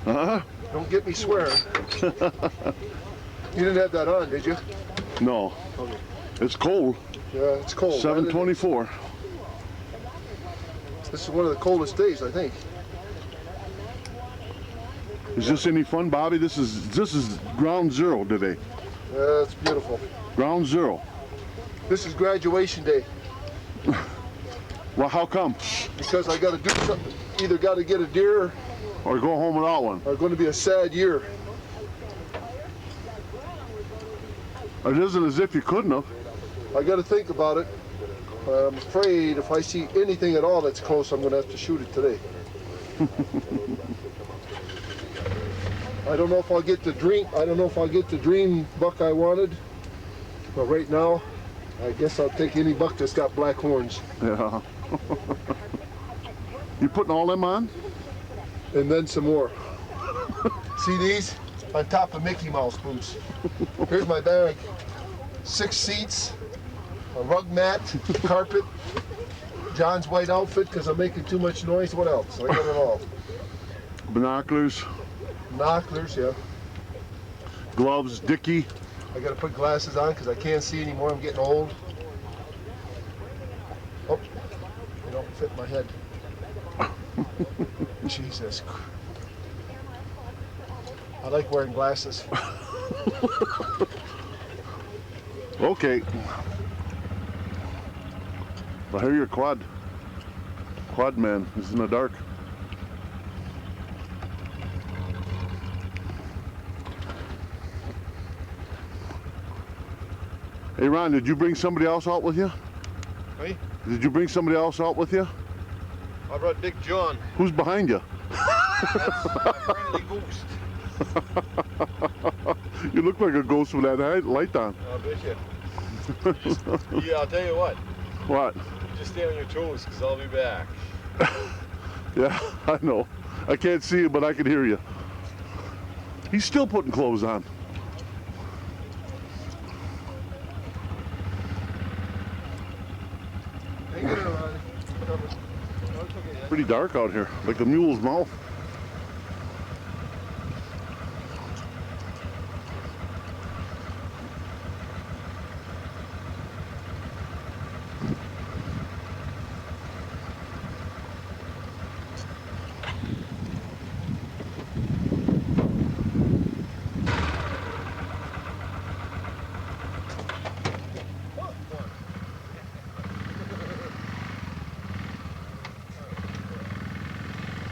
Uh-huh. Don't get me swearing. You didn't have that on, did you? No. Okay. It's cold. Yeah, it's cold. 7:24. This is one of the coldest days, I think. Is this any fun, Bobby? This is ground zero today. Yeah, it's beautiful. Ground zero. This is graduation day. Well, how come? Because I got to do something. Either got to get a deer Or go home without one. or going to be a sad year. It isn't as if you couldn't have. I got to think about it. I'm afraid if I see anything at all that's close, I'm going to have to shoot it today. I don't know if I'll get the dream. I don't know if I'll get the dream buck I wanted. But right now, I guess I'll take any buck that's got black horns. Yeah. You putting all them on? And then some more. See these? On top of Mickey Mouse boots. Here's my bag. 6 seats, a rug mat, carpet, John's white outfit because I'm making too much noise. What else? I got it all. Binoculars. Binoculars, yeah. Gloves, Dickie. I got to put glasses on because I can't see anymore. I'm getting old. Oh, they don't fit my head. Jesus. I like wearing glasses. Okay. I hear your quad man is in the dark. Hey Ron, did you bring somebody else out with you? Hey? Did you bring somebody else out with you? I brought Big John. Who's behind you? That's my friendly ghost. You look like a ghost with that light on. I bet you. Yeah, I'll tell you what. What? Just stay on your toes because I'll be back. Yeah, I know. I can't see you, but I can hear you. He's still putting clothes on. Pretty dark out here, like the mule's mouth.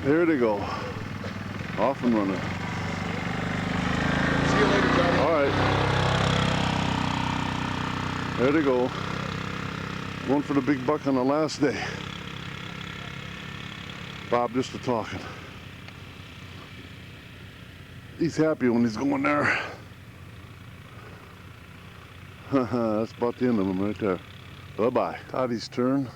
There they go. Off and running. See you later, Johnny. All right. There they go. One for the big buck on the last day. Bob just a talking. He's happy when he's going there. That's about the end of him right there. Bye-bye. Toddie's turn.